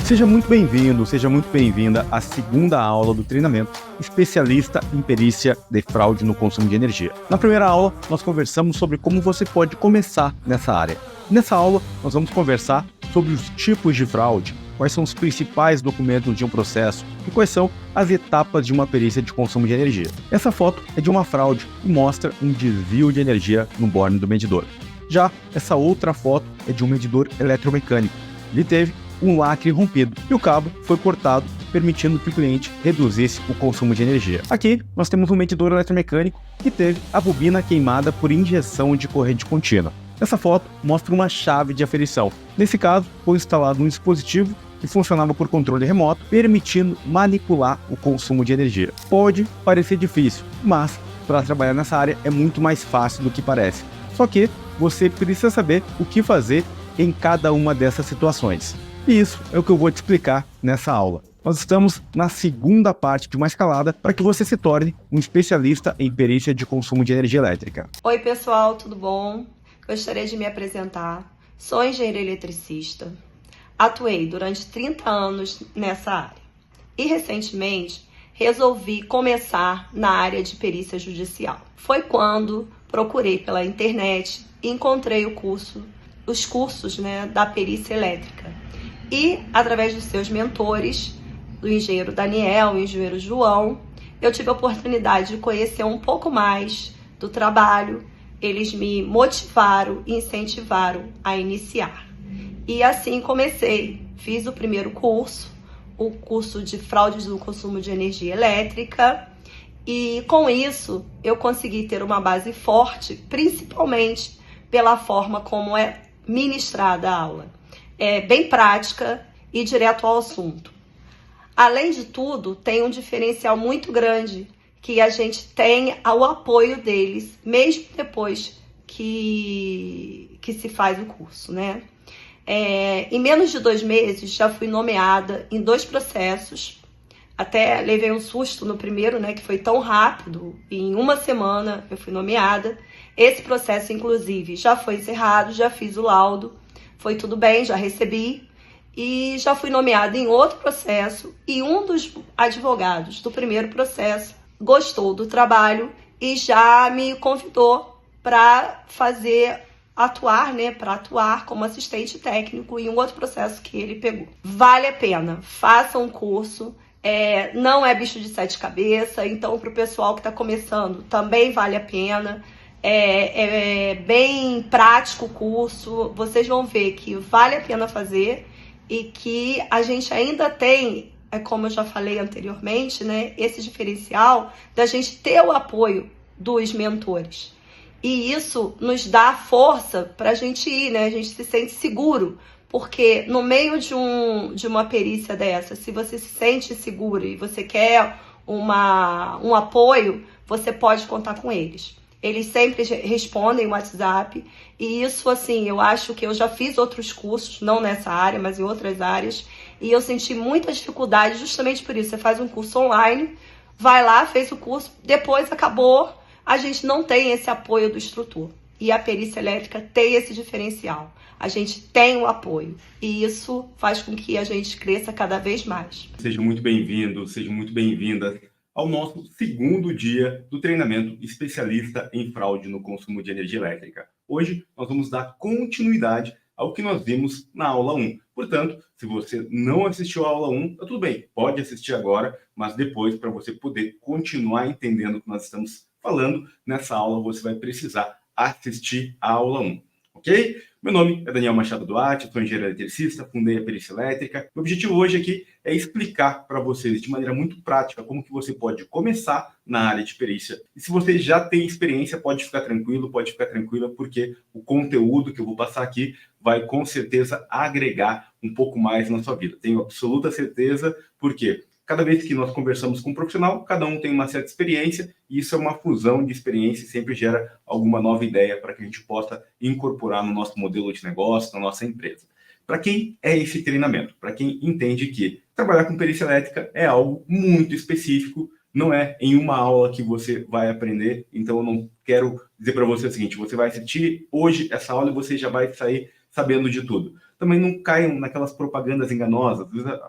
Seja muito bem-vindo, seja muito bem-vinda à segunda aula do treinamento especialista em perícia de fraude no consumo de energia. Na primeira aula, nós conversamos sobre como você pode começar nessa área. Nessa aula, nós vamos conversar sobre os tipos de fraude, quais são os principais documentos de um processo e quais são as etapas de uma perícia de consumo de energia. Essa foto é de uma fraude e mostra um desvio de energia no borne do medidor. Já essa outra foto é de um medidor eletromecânico. Ele teve um lacre rompido e o cabo foi cortado, permitindo que o cliente reduzisse o consumo de energia. Aqui nós temos um medidor eletromecânico que teve a bobina queimada por injeção de corrente contínua. Essa foto mostra uma chave de aferição. Nesse caso, foi instalado um dispositivo que funcionava por controle remoto, permitindo manipular o consumo de energia. Pode parecer difícil, mas para trabalhar nessa área é muito mais fácil do que parece. Só que você precisa saber o que fazer em cada uma dessas situações. E isso é o que eu vou te explicar nessa aula. Nós estamos na segunda parte de uma escalada para que você se torne um especialista em perícia de consumo de energia elétrica. Oi pessoal, tudo bom? Gostaria de me apresentar. Sou engenheira eletricista. Atuei durante 30 anos nessa área. E recentemente resolvi começar na área de perícia judicial. Foi quando procurei pela internet e encontrei os cursos da perícia elétrica. E, através dos seus mentores, do engenheiro Daniel e o engenheiro João, eu tive a oportunidade de conhecer um pouco mais do trabalho. Eles me motivaram e incentivaram a iniciar. E assim comecei. Fiz o primeiro curso, o curso de fraudes no consumo de energia elétrica. E com isso, eu consegui ter uma base forte, principalmente pela forma como é ministrada a aula. É bem prática e direto ao assunto. Além de tudo, tem um diferencial muito grande, que a gente tem o apoio deles, mesmo depois que se faz o curso, né? Em menos de 2 meses, já fui nomeada em 2 processos. Até levei um susto no primeiro, que foi tão rápido. Em 1 semana eu fui nomeada. Esse processo, inclusive, já foi encerrado, já fiz o laudo. Foi tudo bem, já recebi e já fui nomeada em outro processo e um dos advogados do primeiro processo gostou do trabalho e já me convidou para atuar como assistente técnico em um outro processo que ele pegou. Vale a pena, faça um curso, não é bicho de 7 cabeças, então para o pessoal que está começando também vale a pena. É bem prático o curso, vocês vão ver que vale a pena fazer e que a gente ainda tem, como eu já falei anteriormente, esse diferencial da gente ter o apoio dos mentores. E isso nos dá força para a gente ir, a gente se sente seguro, porque no meio de uma perícia dessa, se você se sente seguro e você quer um apoio, você pode contar com eles. Eles sempre respondem o WhatsApp e isso, assim, eu acho que eu já fiz outros cursos, não nessa área, mas em outras áreas, e eu senti muita dificuldade justamente por isso. Você faz um curso online, vai lá, fez o curso, depois acabou, a gente não tem esse apoio do instrutor. E a perícia elétrica tem esse diferencial. A gente tem o apoio e isso faz com que a gente cresça cada vez mais. Seja muito bem-vindo, seja muito bem-vinda ao nosso segundo dia do treinamento especialista em fraude no consumo de energia elétrica. Hoje nós vamos dar continuidade ao que nós vimos na aula 1. Portanto, se você não assistiu a aula 1, tá tudo bem, pode assistir agora, mas depois, para você poder continuar entendendo o que nós estamos falando nessa aula, você vai precisar assistir a aula 1. Ok? Meu nome é Daniel Machado Duarte, sou engenheiro eletricista, fundei a perícia elétrica. O objetivo hoje aqui é explicar para vocês de maneira muito prática como que você pode começar na área de perícia. E se você já tem experiência, pode ficar tranquilo, pode ficar tranquila, porque o conteúdo que eu vou passar aqui vai com certeza agregar um pouco mais na sua vida. Tenho absoluta certeza, porque cada vez que nós conversamos com um profissional, cada um tem uma certa experiência e isso é uma fusão de experiência e sempre gera alguma nova ideia para que a gente possa incorporar no nosso modelo de negócio, na nossa empresa. Para quem é esse treinamento? Para quem entende que trabalhar com perícia elétrica é algo muito específico, não é em uma aula que você vai aprender, então eu não quero dizer para você o seguinte, você vai assistir hoje essa aula e você já vai sair sabendo de tudo. também não caiam naquelas propagandas enganosas.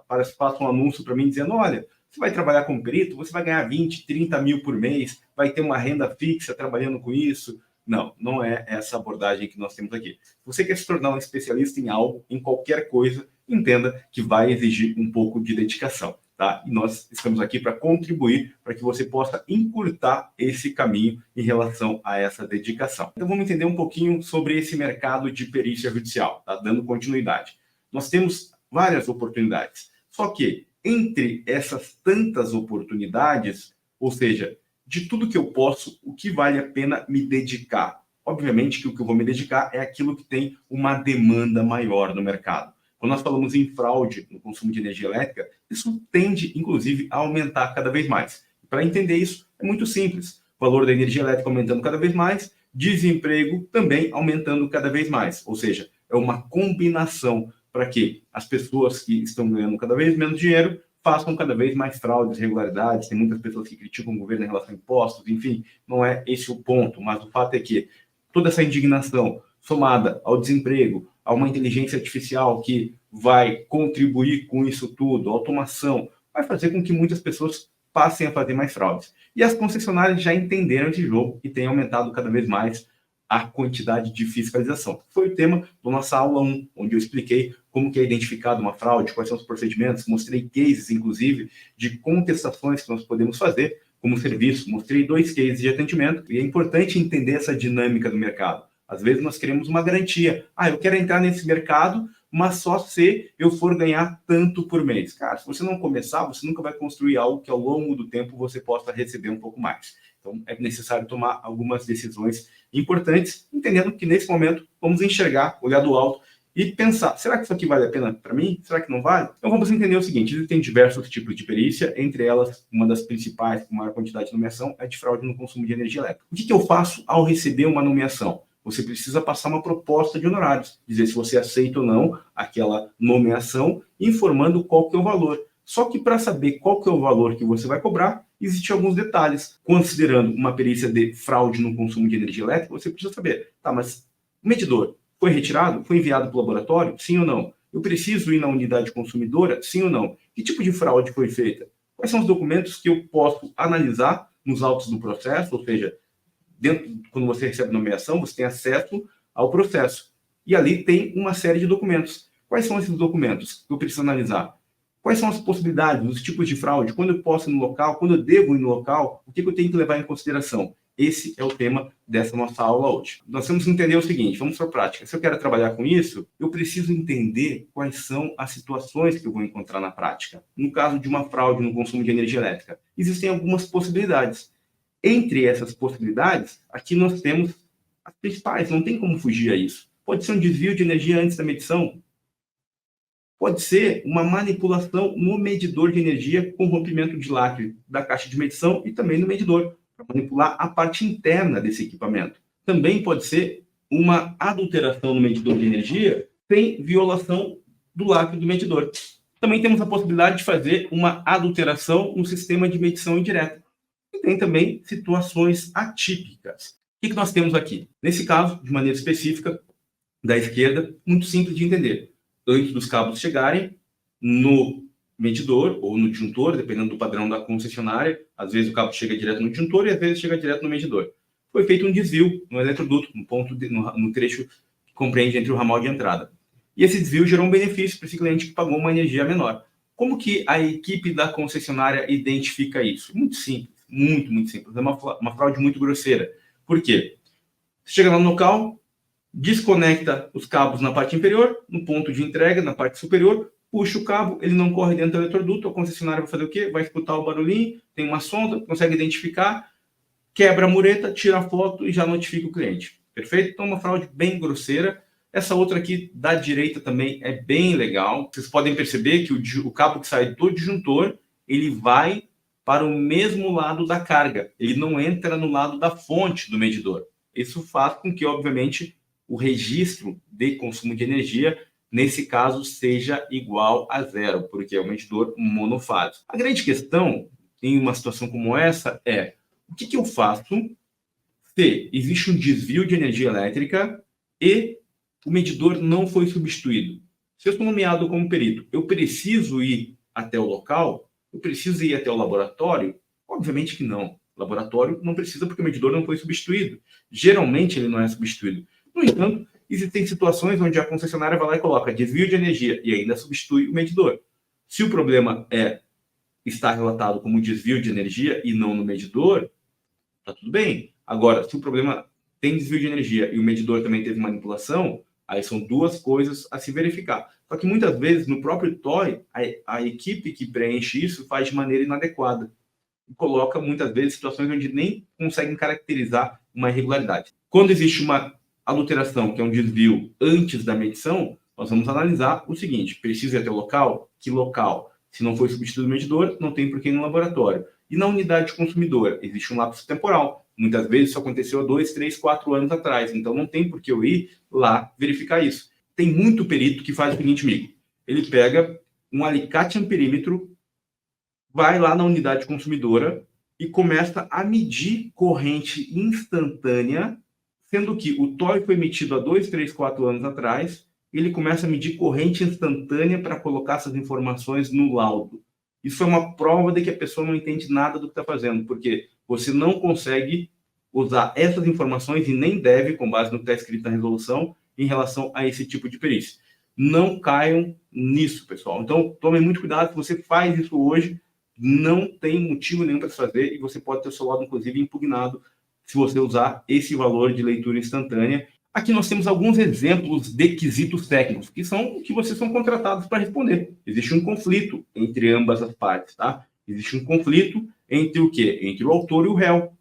Às vezes façam um anúncio para mim dizendo, olha, você vai trabalhar como perito, você vai ganhar 20, 30 mil por mês, vai ter uma renda fixa trabalhando com isso. Não, não é essa abordagem que nós temos aqui. Se você quer se tornar um especialista em algo, em qualquer coisa, entenda que vai exigir um pouco de dedicação. Tá? E nós estamos aqui para contribuir para que você possa encurtar esse caminho em relação a essa dedicação. Então vamos entender um pouquinho sobre esse mercado de perícia judicial, tá? Dando continuidade. Nós temos várias oportunidades, só que entre essas tantas oportunidades, ou seja, de tudo que eu posso, o que vale a pena me dedicar? Obviamente que o que eu vou me dedicar é aquilo que tem uma demanda maior no mercado. Quando nós falamos em fraude no consumo de energia elétrica, isso tende, inclusive, a aumentar cada vez mais. Para entender isso, é muito simples. O valor da energia elétrica aumentando cada vez mais, desemprego também aumentando cada vez mais. Ou seja, é uma combinação para que as pessoas que estão ganhando cada vez menos dinheiro façam cada vez mais fraudes, irregularidades. Tem muitas pessoas que criticam o governo em relação a impostos, enfim, não é esse o ponto, mas o fato é que toda essa indignação somada ao desemprego, a uma inteligência artificial que vai contribuir com isso tudo, automação, vai fazer com que muitas pessoas passem a fazer mais fraudes. E as concessionárias já entenderam esse jogo e têm aumentado cada vez mais a quantidade de fiscalização. Foi o tema da nossa aula 1, onde eu expliquei como que é identificado uma fraude, quais são os procedimentos, mostrei cases, inclusive, de contestações que nós podemos fazer como serviço, mostrei 2 cases de atendimento, e é importante entender essa dinâmica do mercado. Às vezes nós queremos uma garantia. Eu quero entrar nesse mercado, mas só se eu for ganhar tanto por mês. Cara, se você não começar, você nunca vai construir algo que ao longo do tempo você possa receber um pouco mais. Então, é necessário tomar algumas decisões importantes, entendendo que nesse momento vamos enxergar, olhar do alto e pensar, será que isso aqui vale a pena para mim? Será que não vale? Então vamos entender o seguinte, existem diversos tipos de perícia, entre elas, uma das principais, com maior quantidade de nomeação, é de fraude no consumo de energia elétrica. O que eu faço ao receber uma nomeação? Você precisa passar uma proposta de honorários, dizer se você aceita ou não aquela nomeação, informando qual que é o valor. Só que para saber qual que é o valor que você vai cobrar, existem alguns detalhes. Considerando uma perícia de fraude no consumo de energia elétrica, você precisa saber, tá, mas o medidor foi retirado? Foi enviado para o laboratório? Sim ou não? Eu preciso ir na unidade consumidora? Sim ou não? Que tipo de fraude foi feita? Quais são os documentos que eu posso analisar nos autos do processo? Ou seja, quando você recebe nomeação, você tem acesso ao processo. E ali tem uma série de documentos. Quais são esses documentos que eu preciso analisar? Quais são as possibilidades, os tipos de fraude? Quando eu posso ir no local? Quando eu devo ir no local? O que eu tenho que levar em consideração? Esse é o tema dessa nossa aula hoje. Nós temos que entender o seguinte, vamos para a prática. Se eu quero trabalhar com isso, eu preciso entender quais são as situações que eu vou encontrar na prática. No caso de uma fraude no consumo de energia elétrica, existem algumas possibilidades. Entre essas possibilidades, aqui nós temos as principais, não tem como fugir a isso. Pode ser um desvio de energia antes da medição. Pode ser uma manipulação no medidor de energia com rompimento de lacre da caixa de medição e também no medidor, para manipular a parte interna desse equipamento. Também pode ser uma adulteração no medidor de energia sem violação do lacre do medidor. Também temos a possibilidade de fazer uma adulteração no sistema de medição indireta. E tem também situações atípicas. O que nós temos aqui? Nesse caso, de maneira específica, da esquerda, muito simples de entender. Antes dos cabos chegarem no medidor ou no disjuntor, dependendo do padrão da concessionária, às vezes o cabo chega direto no disjuntor e às vezes chega direto no medidor. Foi feito um desvio no eletroduto, no trecho que compreende entre o ramal de entrada. E esse desvio gerou um benefício para esse cliente que pagou uma energia menor. Como que a equipe da concessionária identifica isso? Muito simples, muito simples. É uma fraude muito grosseira. Por quê? Você chega lá no local, desconecta os cabos na parte inferior, no ponto de entrega, na parte superior, puxa o cabo, ele não corre dentro do eletroduto, a concessionária vai fazer o quê? Vai escutar o barulhinho, tem uma sonda, consegue identificar, quebra a mureta, tira a foto e já notifica o cliente. Perfeito? Então, uma fraude bem grosseira. Essa outra aqui da direita também é bem legal. Vocês podem perceber que o cabo que sai do disjuntor, ele vai para o mesmo lado da carga. Ele não entra no lado da fonte do medidor. Isso faz com que, obviamente, o registro de consumo de energia, nesse caso, seja igual a 0, porque é um medidor monofásico. A grande questão em uma situação como essa é, o que eu faço se existe um desvio de energia elétrica e o medidor não foi substituído? Se eu sou nomeado como perito, eu preciso ir até o local? Eu preciso ir até o laboratório? Obviamente que não. O laboratório não precisa porque o medidor não foi substituído. Geralmente ele não é substituído. No entanto, existem situações onde a concessionária vai lá e coloca desvio de energia e ainda substitui o medidor. Se o problema está relatado como desvio de energia e não no medidor, tá tudo bem. Agora, se o problema tem desvio de energia e o medidor também teve manipulação, aí são duas coisas a se verificar. Só que muitas vezes no próprio TOI, a equipe que preenche isso faz de maneira inadequada e coloca muitas vezes situações onde nem conseguem caracterizar uma irregularidade. Quando existe uma adulteração, que é um desvio antes da medição, nós vamos analisar o seguinte: precisa ir até o local? Que local? Se não foi substituído o medidor, não tem por que ir no laboratório. E na unidade consumidora, existe um lapso temporal. Muitas vezes isso aconteceu há 2, 3, 4 anos atrás. Então não tem por que eu ir lá verificar isso. Tem muito perito que faz o seguinte, amigo. Ele pega um alicate amperímetro, vai lá na unidade consumidora e começa a medir corrente instantânea, sendo que o TOI foi emitido há 2, 3, 4 anos atrás. Ele começa a medir corrente instantânea para colocar essas informações no laudo. Isso é uma prova de que a pessoa não entende nada do que está fazendo, porque você não consegue usar essas informações e nem deve, com base no que está escrito na resolução, em relação a esse tipo de perícia. Não caiam nisso, pessoal. Então, tomem muito cuidado. Se você faz isso hoje, não tem motivo nenhum para se fazer e você pode ter o seu laudo, inclusive, impugnado se você usar esse valor de leitura instantânea. Aqui nós temos alguns exemplos de quesitos técnicos, que são que vocês são contratados para responder. Existe um conflito entre ambas as partes, tá? Existe um conflito entre o quê? Entre o autor e o réu.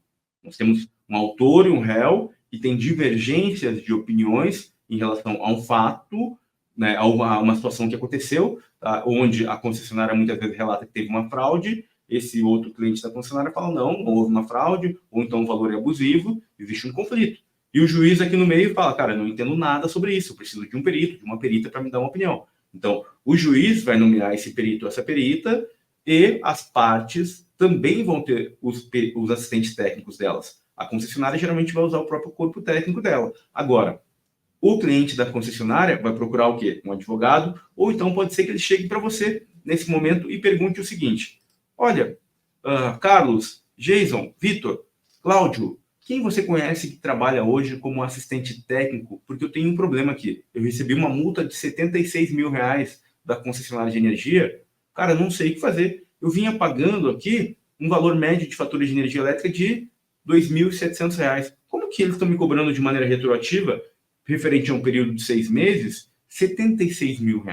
Nós temos um autor e um réu que tem divergências de opiniões em relação a um fato, né, a uma situação que aconteceu, tá? Onde a concessionária muitas vezes relata que teve uma fraude, esse outro cliente da concessionária fala não houve uma fraude, ou então o valor é abusivo, existe um conflito. E o juiz aqui no meio fala, cara, eu não entendo nada sobre isso, eu preciso de um perito, de uma perita para me dar uma opinião. Então, o juiz vai nomear esse perito ou essa perita e as partes também vão ter os assistentes técnicos delas. A concessionária geralmente vai usar o próprio corpo técnico dela. Agora, o cliente da concessionária vai procurar o quê? Um advogado, ou então pode ser que ele chegue para você nesse momento e pergunte o seguinte: olha, Carlos, Jason, Vitor, Cláudio, quem você conhece que trabalha hoje como assistente técnico? Porque eu tenho um problema aqui. Eu recebi uma multa de R$76 mil da concessionária de energia. Cara, não sei o que fazer. Eu vinha pagando aqui um valor médio de fatura de energia elétrica de R$2.700. Como que eles estão me cobrando de maneira retroativa, referente a um período de 6 meses, R$76 mil?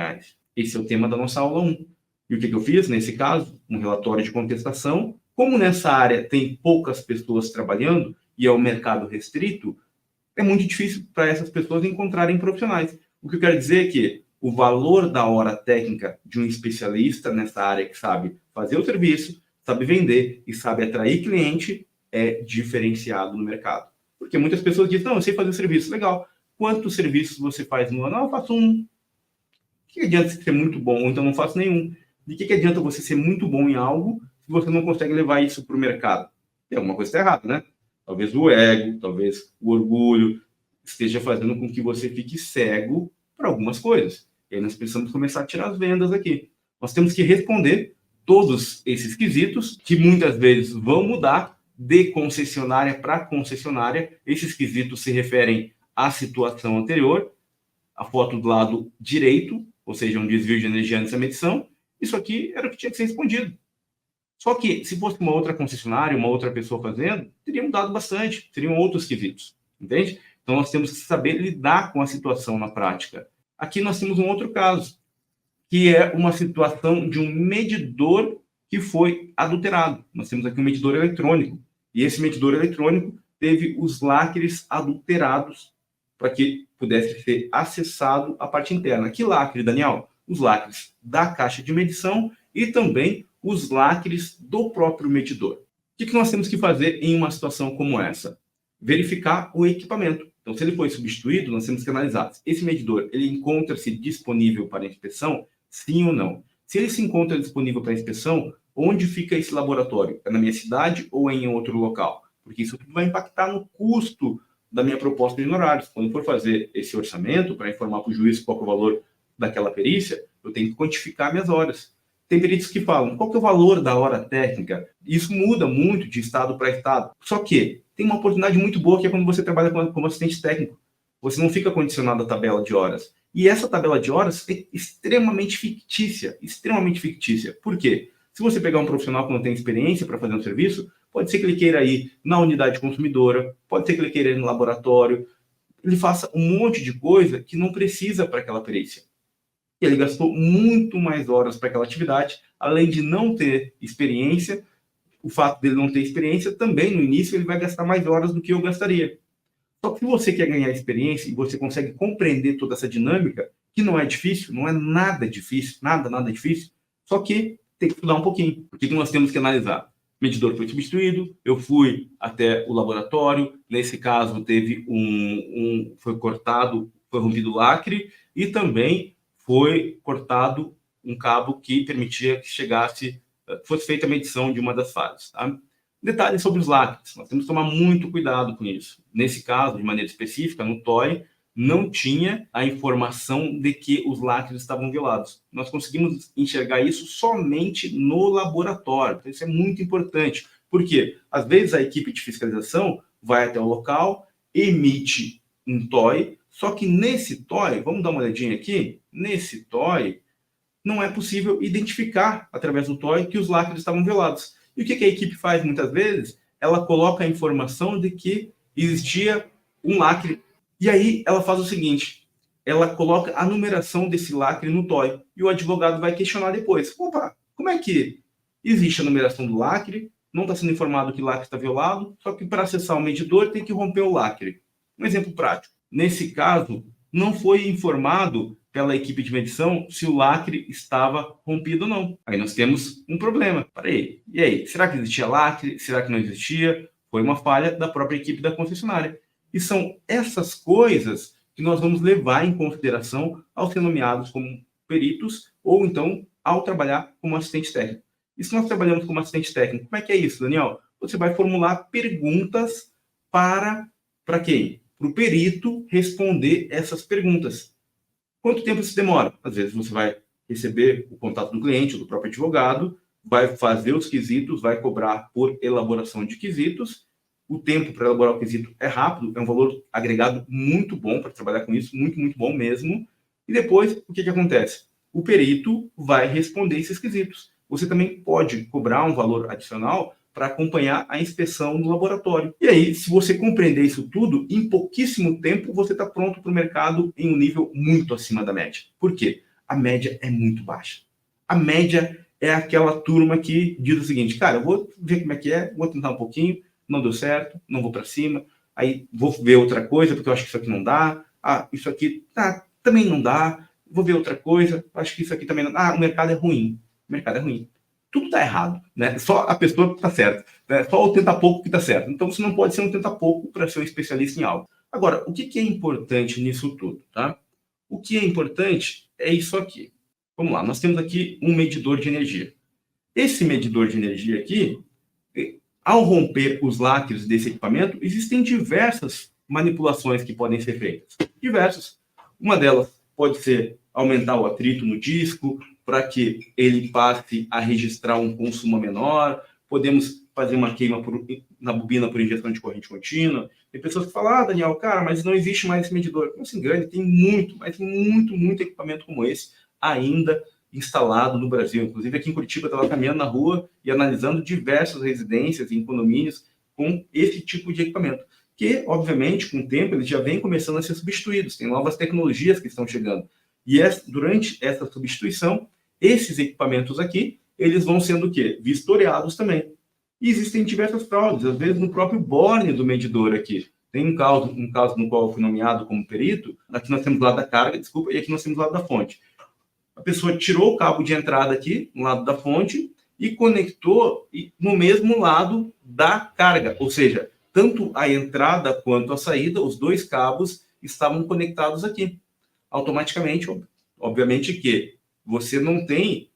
Esse é o tema da nossa aula 1. E o que eu fiz nesse caso? Um relatório de contestação. Como nessa área tem poucas pessoas trabalhando, e é o mercado restrito, é muito difícil para essas pessoas encontrarem profissionais. O que eu quero dizer é que o valor da hora técnica de um especialista nessa área que sabe fazer o serviço, sabe vender e sabe atrair cliente é diferenciado no mercado. Porque muitas pessoas dizem, não, eu sei fazer o serviço, legal. Quantos serviços você faz no ano? Não, eu faço um. O que adianta você ser muito bom ou então não faço nenhum? De que adianta você ser muito bom em algo se você não consegue levar isso para o mercado? Tem alguma coisa que está errada, né? Talvez o ego, talvez o orgulho esteja fazendo com que você fique cego para algumas coisas. E aí nós precisamos começar a tirar as vendas aqui. Nós temos que responder todos esses quesitos, que muitas vezes vão mudar de concessionária para concessionária. Esses quesitos se referem à situação anterior, a foto do lado direito, ou seja, um desvio de energia antes da medição. Isso aqui era o que tinha que ser respondido. Só que, se fosse uma outra concessionária, uma outra pessoa fazendo, teria mudado bastante, seriam outros quesitos, entende? Então, nós temos que saber lidar com a situação na prática. Aqui nós temos um outro caso, que é uma situação de um medidor que foi adulterado. Nós temos aqui um medidor eletrônico, e esse medidor eletrônico teve os lacres adulterados para que pudesse ser acessado a parte interna. Que lacre, Daniel? Os lacres da caixa de medição e também os lacres do próprio medidor. O que nós temos que fazer em uma situação como essa? Verificar o equipamento. Então, se ele foi substituído, nós temos que analisar. Esse medidor, ele encontra-se disponível para inspeção? Sim ou não? Se ele se encontra disponível para inspeção, onde fica esse laboratório? É na minha cidade ou é em outro local? Porque isso tudo vai impactar no custo da minha proposta de honorários. Quando for fazer esse orçamento, para informar para o juiz qual é o valor daquela perícia, eu tenho que quantificar minhas horas. Tem peritos que falam, qual que é o valor da hora técnica? Isso muda muito de estado para estado. Só que tem uma oportunidade muito boa que é quando você trabalha como assistente técnico. Você não fica condicionado à tabela de horas. E essa tabela de horas é extremamente fictícia. Extremamente fictícia. Por quê? Se você pegar um profissional que não tem experiência para fazer um serviço, pode ser que ele queira ir na unidade consumidora, pode ser que ele queira ir no laboratório, ele faça um monte de coisa que não precisa para aquela perícia. E ele gastou muito mais horas para aquela atividade, além de não ter experiência. O fato dele não ter experiência, também no início ele vai gastar mais horas do que eu gastaria. Só que se você quer ganhar experiência e você consegue compreender toda essa dinâmica, que não é difícil, não é nada difícil, nada difícil, só que tem que estudar um pouquinho. O que nós temos que analisar? O medidor foi substituído, eu fui até o laboratório, nesse caso teve foi cortado, foi rompido o lacre e também foi cortado um cabo que permitia que fosse feita a medição de uma das fases. Tá? Detalhes sobre os lacres, nós temos que tomar muito cuidado com isso. Nesse caso, de maneira específica, no TOI, não tinha a informação de que os lacres estavam violados. Nós conseguimos enxergar isso somente no laboratório. Então, isso é muito importante. Por quê? Às vezes a equipe de fiscalização vai até o local, emite um TOI, só que nesse TOI, vamos dar uma olhadinha aqui, nesse TOI, não é possível identificar, através do TOI, que os lacres estavam violados. E o que a equipe faz muitas vezes? Ela coloca a informação de que existia um lacre. E aí ela faz o seguinte, ela coloca a numeração desse lacre no TOI. E o advogado vai questionar depois. Opa, como é que existe a numeração do lacre? Não está sendo informado que o lacre está violado, só que para acessar o medidor tem que romper o lacre. Um exemplo prático. Nesse caso, não foi informado pela equipe de medição se o lacre estava rompido ou não. Aí nós temos um problema. Peraí, e aí? Será que existia lacre? Será que não existia? Foi uma falha da própria equipe da concessionária. E são essas coisas que nós vamos levar em consideração ao ser nomeados como peritos ou então ao trabalhar como assistente técnico. E se nós trabalhamos como assistente técnico, como é que é isso, Daniel? Você vai formular perguntas para quem? Para o perito responder essas perguntas. Quanto tempo isso demora? Às vezes você vai receber o contato do cliente ou do próprio advogado, vai fazer os quesitos, vai cobrar por elaboração de quesitos. O tempo para elaborar o quesito é rápido, é um valor agregado muito bom para trabalhar com isso, muito bom mesmo. E depois, o que acontece? O perito vai responder esses quesitos. Você também pode cobrar um valor adicional para acompanhar a inspeção no laboratório. E aí, se você compreender isso tudo, em pouquíssimo tempo você está pronto para o mercado em um nível muito acima da média. Por quê? A média é muito baixa. A média é aquela turma que diz o seguinte, cara, eu vou ver como é que é, vou tentar um pouquinho, não deu certo, não vou para cima, aí vou ver outra coisa, porque eu acho que isso aqui não dá, isso aqui também não dá, vou ver outra coisa, acho que isso aqui também não dá, o mercado é ruim. O mercado é ruim. Tudo está errado, né? Só a pessoa que está certa, né? Só o tenta pouco que está certo. Então você não pode ser um tenta pouco para ser um especialista em algo. Agora, o que é importante nisso tudo, tá? O que é importante é isso aqui. Vamos lá, nós temos aqui um medidor de energia. Esse medidor de energia aqui, ao romper os lacres desse equipamento, existem diversas manipulações que podem ser feitas. Diversas. Uma delas pode ser aumentar o atrito no disco, para que ele passe a registrar um consumo menor. Podemos fazer uma queima na bobina por injeção de corrente contínua. Tem pessoas que falam, Daniel, cara, mas não existe mais esse medidor. Não se engane, tem muito equipamento como esse ainda instalado no Brasil. Inclusive aqui em Curitiba, eu estava caminhando na rua e analisando diversas residências e condomínios com esse tipo de equipamento. Que, obviamente, com o tempo, eles já vêm começando a ser substituídos. Tem novas tecnologias que estão chegando. E durante essa substituição, esses equipamentos aqui, eles vão sendo o quê? Vistoriados também. E existem diversas fraudes, às vezes no próprio borne do medidor aqui. Tem um caso no qual eu fui nomeado como perito, aqui nós temos o lado da carga, desculpa, e aqui nós temos o lado da fonte. A pessoa tirou o cabo de entrada aqui, no lado da fonte, e conectou no mesmo lado da carga. Ou seja, tanto a entrada quanto a saída, os dois cabos estavam conectados aqui. Automaticamente, obviamente que você não tem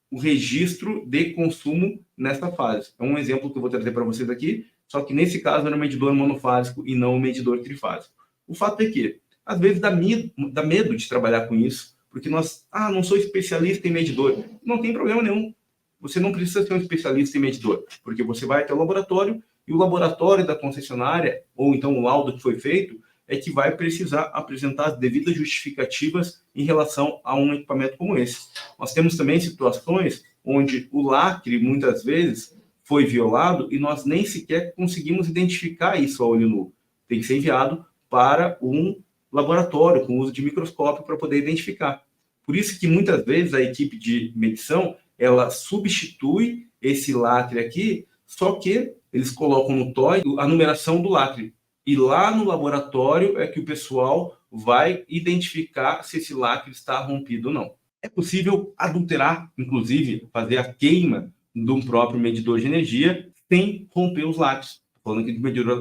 o registro de consumo nessa fase. É um exemplo que eu vou trazer para vocês aqui, só que nesse caso era um medidor monofásico e não um medidor trifásico. O fato é que, às vezes, dá medo de trabalhar com isso, porque não sou especialista em medidor. Não tem problema nenhum. Você não precisa ser um especialista em medidor, porque você vai até o laboratório e o laboratório da concessionária, ou então o laudo que foi feito, é que vai precisar apresentar as devidas justificativas em relação a um equipamento como esse. Nós temos também situações onde o lacre, muitas vezes, foi violado e nós nem sequer conseguimos identificar isso a olho nu. Tem que ser enviado para um laboratório com uso de microscópio para poder identificar. Por isso que muitas vezes a equipe de medição ela substitui esse lacre aqui, só que eles colocam no TOI a numeração do lacre. E lá no laboratório é que o pessoal vai identificar se esse lacre está rompido ou não. É possível adulterar, inclusive, fazer a queima de um próprio medidor de energia sem romper os lacres. Falando aqui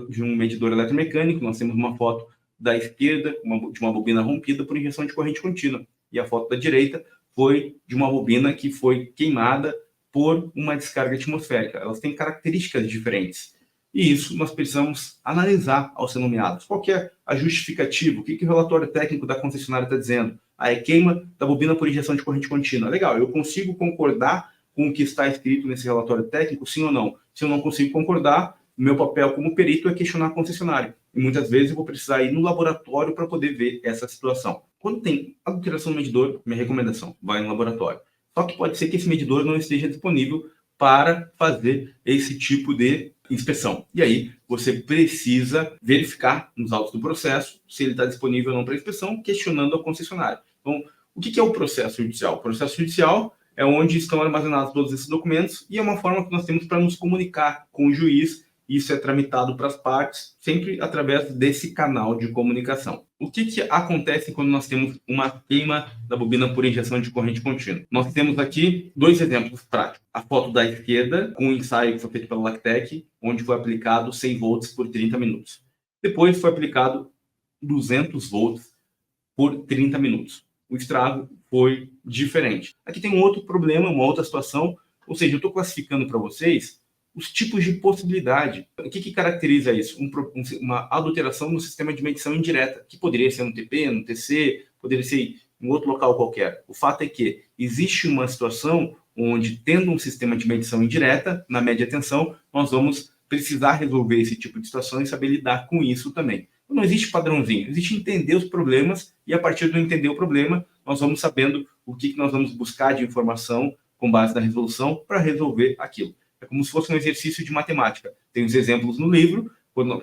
de um medidor eletromecânico, nós temos uma foto da esquerda de uma bobina rompida por injeção de corrente contínua. E a foto da direita foi de uma bobina que foi queimada por uma descarga atmosférica. Elas têm características diferentes. E isso nós precisamos analisar ao ser nomeados. Qual que é a justificativa? O que o relatório técnico da concessionária está dizendo? É queima da bobina por injeção de corrente contínua. Legal, eu consigo concordar com o que está escrito nesse relatório técnico, sim ou não? Se eu não consigo concordar, o meu papel como perito é questionar a concessionária. E muitas vezes eu vou precisar ir no laboratório para poder ver essa situação. Quando tem adulteração no medidor, minha recomendação, vai no laboratório. Só que pode ser que esse medidor não esteja disponível para fazer esse tipo de inspeção. E aí você precisa verificar nos autos do processo se ele está disponível ou não para inspeção, questionando a concessionária. Então, o que é o processo judicial? O processo judicial é onde estão armazenados todos esses documentos e é uma forma que nós temos para nos comunicar com o juiz. Isso é tramitado para as partes, sempre através desse canal de comunicação. O que acontece quando nós temos uma queima da bobina por injeção de corrente contínua? Nós temos aqui dois exemplos práticos. A foto da esquerda, com um ensaio que foi feito pela Lactec, onde foi aplicado 100 volts por 30 minutos. Depois foi aplicado 200 volts por 30 minutos. O estrago foi diferente. Aqui tem um outro problema, uma outra situação, ou seja, eu estou classificando para vocês os tipos de possibilidade. O que caracteriza isso? Uma adulteração no sistema de medição indireta, que poderia ser no TP, no TC, poderia ser em outro local qualquer. O fato é que existe uma situação onde, tendo um sistema de medição indireta, na média tensão, nós vamos precisar resolver esse tipo de situação e saber lidar com isso também. Então, não existe padrãozinho, existe entender os problemas e, a partir do entender o problema, nós vamos sabendo o que nós vamos buscar de informação com base na resolução para resolver aquilo. É como se fosse um exercício de matemática. Tem os exemplos no livro,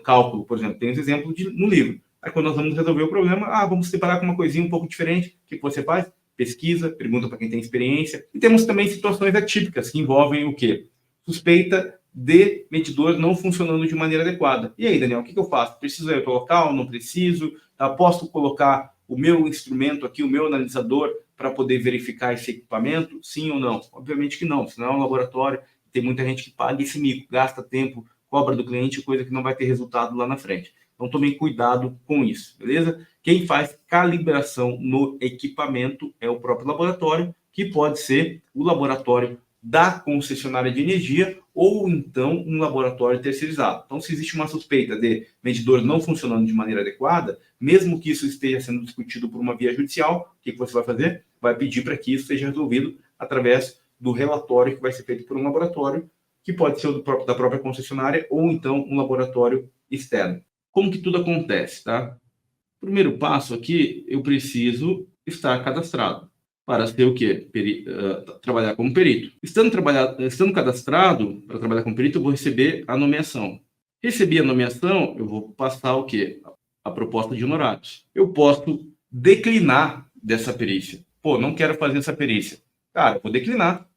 cálculo, por exemplo, tem os exemplos no livro. Aí quando nós vamos resolver o problema, vamos separar com uma coisinha um pouco diferente. O que você faz? Pesquisa, pergunta para quem tem experiência. E temos também situações atípicas que envolvem o quê? Suspeita de medidor não funcionando de maneira adequada. E aí, Daniel, o que eu faço? Preciso ir para o local? Não preciso? Posso colocar o meu instrumento aqui, o meu analisador, para poder verificar esse equipamento? Sim ou não? Obviamente que não, senão é um laboratório. Tem muita gente que paga esse mico, gasta tempo, cobra do cliente, coisa que não vai ter resultado lá na frente. Então, tomem cuidado com isso, beleza? Quem faz calibração no equipamento é o próprio laboratório, que pode ser o laboratório da concessionária de energia ou então um laboratório terceirizado. Então, se existe uma suspeita de medidor não funcionando de maneira adequada, mesmo que isso esteja sendo discutido por uma via judicial, o que você vai fazer? Vai pedir para que isso seja resolvido através do relatório que vai ser feito por um laboratório, que pode ser da própria concessionária ou então um laboratório externo. Como que tudo acontece, tá? Primeiro passo aqui, eu preciso estar cadastrado para ser o quê? Trabalhar como perito. Estando cadastrado para trabalhar como perito, eu vou receber a nomeação. Recebi a nomeação, eu vou passar o quê? A proposta de honorários. Eu posso declinar dessa perícia. Não quero fazer essa perícia. Cara, eu vou declinar.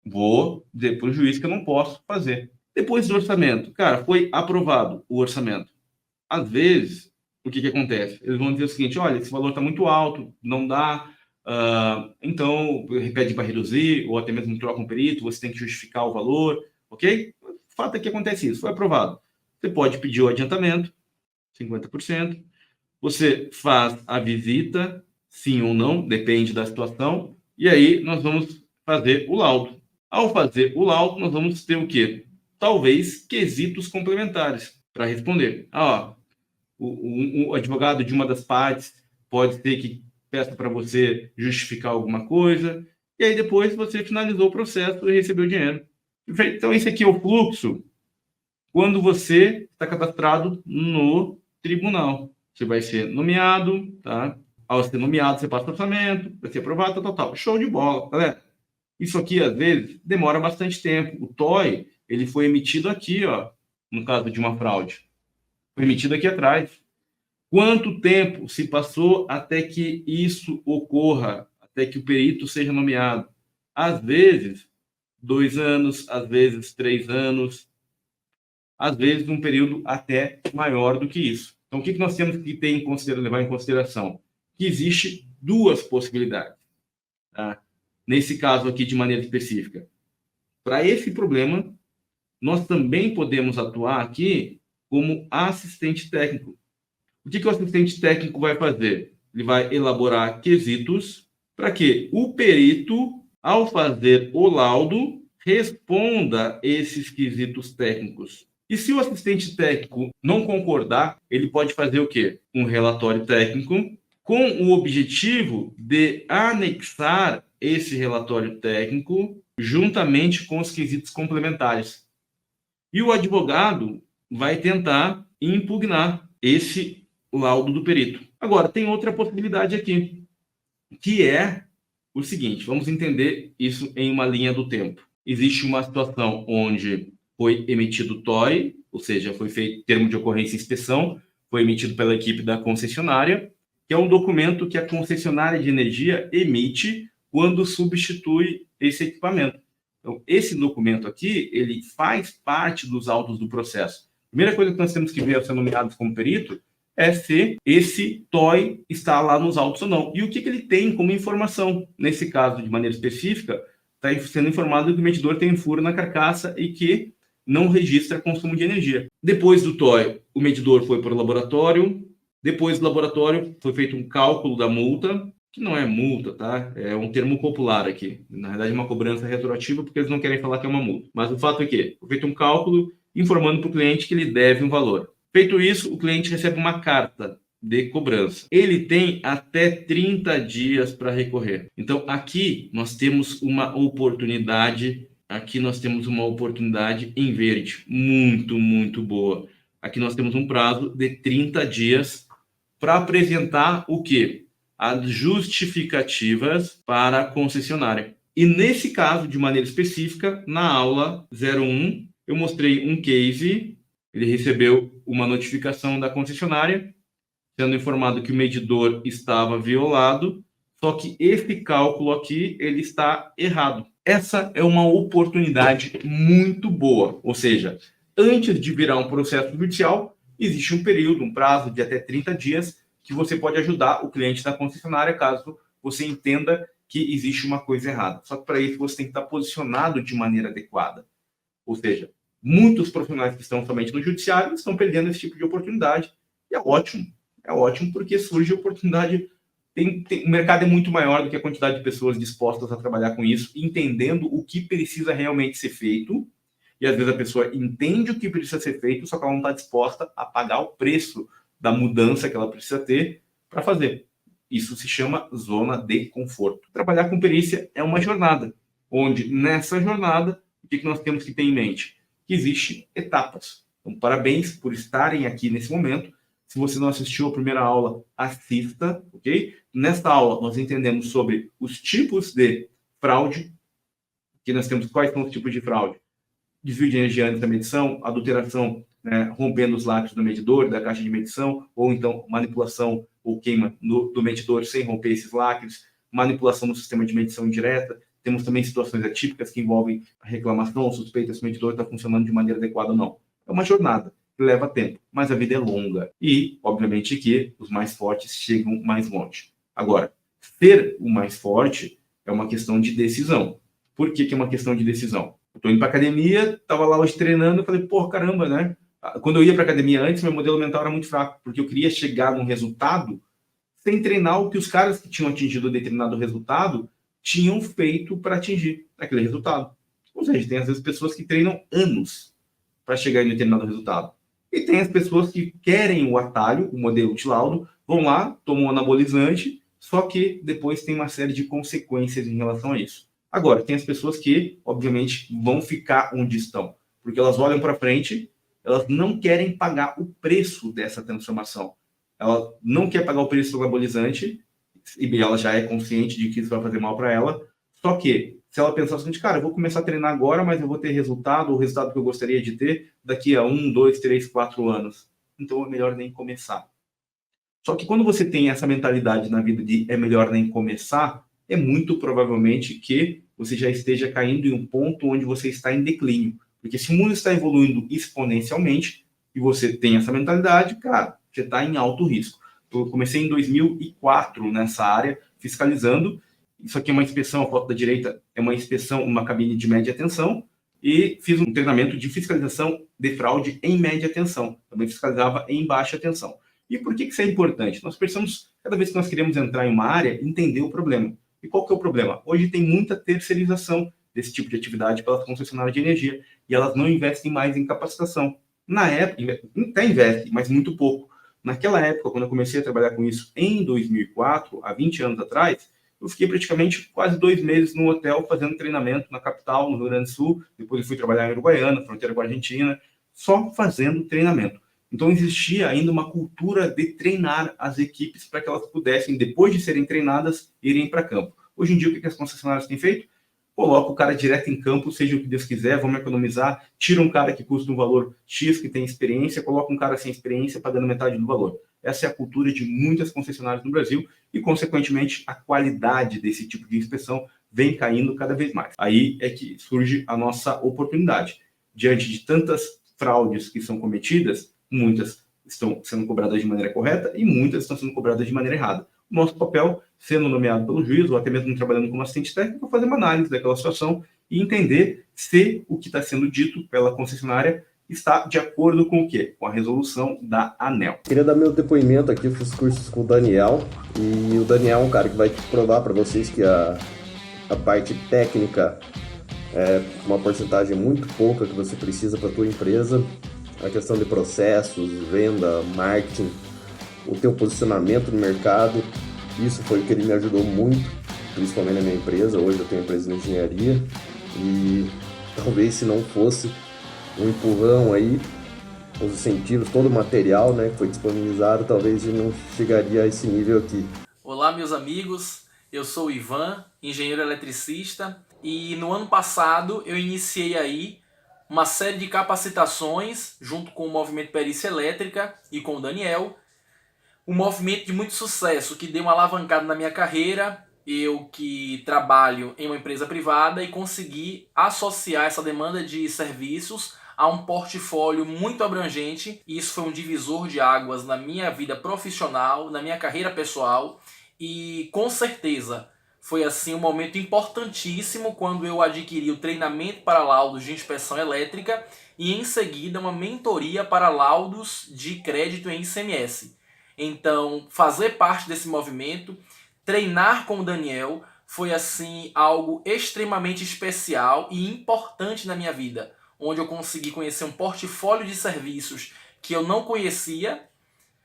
Vou dizer para o juiz que eu não posso fazer. Depois do orçamento. Cara, foi aprovado o orçamento. Às vezes, o que acontece? Eles vão dizer o seguinte, olha, esse valor está muito alto, não dá, então pede para reduzir, ou até mesmo troca um perito, você tem que justificar o valor, ok? O fato é que acontece isso, foi aprovado. Você pode pedir o adiantamento, 50%. Você faz a visita, sim ou não, depende da situação, e aí nós vamos fazer o laudo. Ao fazer o laudo, nós vamos ter o quê? Talvez quesitos complementares para responder. O advogado de uma das partes pode ter que peça para você justificar alguma coisa, e aí depois você finalizou o processo e recebeu o dinheiro. Então, esse aqui é o fluxo quando você está cadastrado no tribunal. Você vai ser nomeado, tá? Ao ser nomeado, você passa o orçamento, vai ser aprovado, tal. Show de bola, galera. Isso aqui, às vezes, demora bastante tempo. O TOI, ele foi emitido aqui, ó, no caso de uma fraude. Foi emitido aqui atrás. Quanto tempo se passou até que isso ocorra, até que o perito seja nomeado? Às vezes, 2 anos, às vezes 3 anos, às vezes um período até maior do que isso. Então, o que nós temos que levar em consideração? Que existe 2 possibilidades. Tá? Nesse caso aqui, de maneira específica. Para esse problema, nós também podemos atuar aqui como assistente técnico. O que o assistente técnico vai fazer? Ele vai elaborar quesitos para que o perito, ao fazer o laudo, responda esses quesitos técnicos. E se o assistente técnico não concordar, ele pode fazer o quê? Um relatório técnico com o objetivo de anexar esse relatório técnico juntamente com os quesitos complementares. E o advogado vai tentar impugnar esse laudo do perito. Agora, tem outra possibilidade aqui, que é o seguinte, vamos entender isso em uma linha do tempo. Existe uma situação onde foi emitido TOI, ou seja, foi feito termo de ocorrência e inspeção, foi emitido pela equipe da concessionária, que é um documento que a concessionária de energia emite quando substitui esse equipamento. Então, esse documento aqui, ele faz parte dos autos do processo. A primeira coisa que nós temos que ver ao ser nomeados como perito é se esse TOI está lá nos autos ou não. E o que ele tem como informação? Nesse caso, de maneira específica, está sendo informado que o medidor tem um furo na carcaça e que não registra consumo de energia. Depois do TOI, o medidor foi para o laboratório. Depois do laboratório, foi feito um cálculo da multa, que não é multa, tá? É um termo popular aqui. Na verdade, é uma cobrança retroativa, porque eles não querem falar que é uma multa. Mas o fato é que foi feito um cálculo informando para o cliente que ele deve um valor. Feito isso, o cliente recebe uma carta de cobrança. Ele tem até 30 dias para recorrer. Então, aqui nós temos uma oportunidade, em verde, muito, muito boa. Aqui nós temos um prazo de 30 dias para apresentar o quê? As justificativas para a concessionária. E nesse caso, de maneira específica, na aula 01, eu mostrei um case. Ele recebeu uma notificação da concessionária, sendo informado que o medidor estava violado, só que esse cálculo aqui, ele está errado. Essa é uma oportunidade muito boa, ou seja, antes de virar um processo judicial, existe um período, um prazo de até 30 dias, que você pode ajudar o cliente da concessionária, caso você entenda que existe uma coisa errada. Só que para isso você tem que estar posicionado de maneira adequada. Ou seja, muitos profissionais que estão somente no judiciário estão perdendo esse tipo de oportunidade. E é ótimo porque surge oportunidade. O mercado é muito maior do que a quantidade de pessoas dispostas a trabalhar com isso, entendendo o que precisa realmente ser feito. E às vezes a pessoa entende o que precisa ser feito, só que ela não está disposta a pagar o preço da mudança que ela precisa ter para fazer. Isso se chama zona de conforto. Trabalhar com perícia é uma jornada, onde nessa jornada, o que nós temos que ter em mente? Que existem etapas. Então, parabéns por estarem aqui nesse momento. Se você não assistiu a primeira aula, assista, ok? Nesta aula, nós entendemos sobre os tipos de fraude, que nós temos quais são os tipos de fraude. Desvio de energia antes da medição, adulteração, rompendo os lacres do medidor, da caixa de medição, ou então manipulação ou queima do medidor sem romper esses lacres, manipulação no sistema de medição indireta. Temos também situações atípicas que envolvem a reclamação, suspeita se o medidor está funcionando de maneira adequada ou não. É uma jornada que leva tempo, mas a vida é longa. E, obviamente, que os mais fortes chegam mais longe. Agora, ser o mais forte é uma questão de decisão. Por que é uma questão de decisão? Eu estou indo para academia, estava lá hoje treinando, eu falei, porra, caramba, né? Quando eu ia para academia antes, meu modelo mental era muito fraco, porque eu queria chegar num resultado sem treinar o que os caras que tinham atingido determinado resultado tinham feito para atingir aquele resultado. Ou seja, tem às vezes pessoas que treinam anos para chegar em determinado resultado. E tem as pessoas que querem o atalho, o modelo de laudo, vão lá, tomam um anabolizante, só que depois tem uma série de consequências em relação a isso. Agora, tem as pessoas que, obviamente, vão ficar onde estão, porque elas olham para frente, elas não querem pagar o preço dessa transformação. Ela não quer pagar o preço do anabolizante, e ela já é consciente de que isso vai fazer mal para ela, só que se ela pensar o seguinte, cara, eu vou começar a treinar agora, mas eu vou ter resultado, o resultado que eu gostaria de ter daqui a 1, 2, 3, 4 anos. Então é melhor nem começar. Só que quando você tem essa mentalidade na vida de é melhor nem começar, é muito provavelmente que você já esteja caindo em um ponto onde você está em declínio. Porque se o mundo está evoluindo exponencialmente e você tem essa mentalidade, cara, você está em alto risco. Eu comecei em 2004 nessa área, fiscalizando. Isso aqui é uma inspeção, a foto da direita é uma inspeção, uma cabine de média tensão, e fiz um treinamento de fiscalização de fraude em média tensão. Também fiscalizava em baixa tensão. E por que isso é importante? Nós precisamos, cada vez que nós queremos entrar em uma área, entender o problema. E qual que é o problema? Hoje tem muita terceirização desse tipo de atividade pelas concessionárias de energia, e elas não investem mais em capacitação. Na época, até investem, mas muito pouco. Naquela época, quando eu comecei a trabalhar com isso em 2004, há 20 anos atrás, eu fiquei praticamente quase 2 meses no hotel fazendo treinamento na capital, no Rio Grande do Sul. Depois eu fui trabalhar em Uruguaiana, fronteira com a Argentina, só fazendo treinamento. Então existia ainda uma cultura de treinar as equipes para que elas pudessem, depois de serem treinadas, irem para campo. Hoje em dia, o que as concessionárias têm feito? Coloca o cara direto em campo, seja o que Deus quiser, vamos economizar, tira um cara que custa um valor X, que tem experiência, coloca um cara sem experiência pagando metade do valor. Essa é a cultura de muitas concessionárias no Brasil e, consequentemente, a qualidade desse tipo de inspeção vem caindo cada vez mais. Aí é que surge a nossa oportunidade. Diante de tantas fraudes que são cometidas, muitas estão sendo cobradas de maneira correta e muitas estão sendo cobradas de maneira errada. O nosso papel, sendo nomeado pelo juiz, ou até mesmo trabalhando como assistente técnico, é fazer uma análise daquela situação e entender se o que está sendo dito pela concessionária está de acordo com o quê? Com a resolução da ANEEL. Queria dar meu depoimento aqui, eu fiz cursos com o Daniel, e o Daniel é um cara que vai provar para vocês que a parte técnica é uma porcentagem muito pouca que você precisa para a tua empresa. A questão de processos, venda, marketing, o teu posicionamento no mercado, isso foi o que ele me ajudou muito, principalmente na minha empresa. Hoje eu tenho empresa de engenharia e talvez se não fosse um empurrão aí, os incentivos, todo o material, né, que foi disponibilizado, talvez ele não chegaria a esse nível aqui. Olá, meus amigos, eu sou o Ivan, engenheiro eletricista, e no ano passado eu iniciei aí uma série de capacitações junto com o Movimento Perícia Elétrica e com o Daniel. Um movimento de muito sucesso que deu uma alavancada na minha carreira, eu que trabalho em uma empresa privada, e consegui associar essa demanda de serviços a um portfólio muito abrangente, e isso foi um divisor de águas na minha vida profissional, na minha carreira pessoal, e com certeza foi assim um momento importantíssimo quando eu adquiri o treinamento para laudos de inspeção elétrica e em seguida uma mentoria para laudos de crédito em ICMS. Então, fazer parte desse movimento, treinar com o Daniel, foi assim algo extremamente especial e importante na minha vida, onde eu consegui conhecer um portfólio de serviços que eu não conhecia,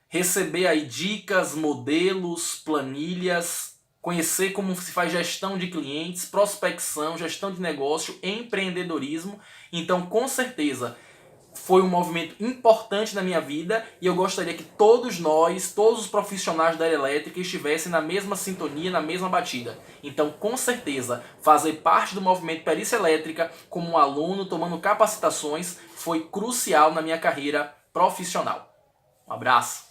receber aí dicas, modelos, planilhas, conhecer como se faz gestão de clientes, prospecção, gestão de negócio, empreendedorismo. Então, com certeza, foi um movimento importante na minha vida e eu gostaria que todos nós, todos os profissionais da área elétrica estivessem na mesma sintonia, na mesma batida. Então, com certeza, fazer parte do movimento Perícia Elétrica como um aluno, tomando capacitações, foi crucial na minha carreira profissional. Um abraço!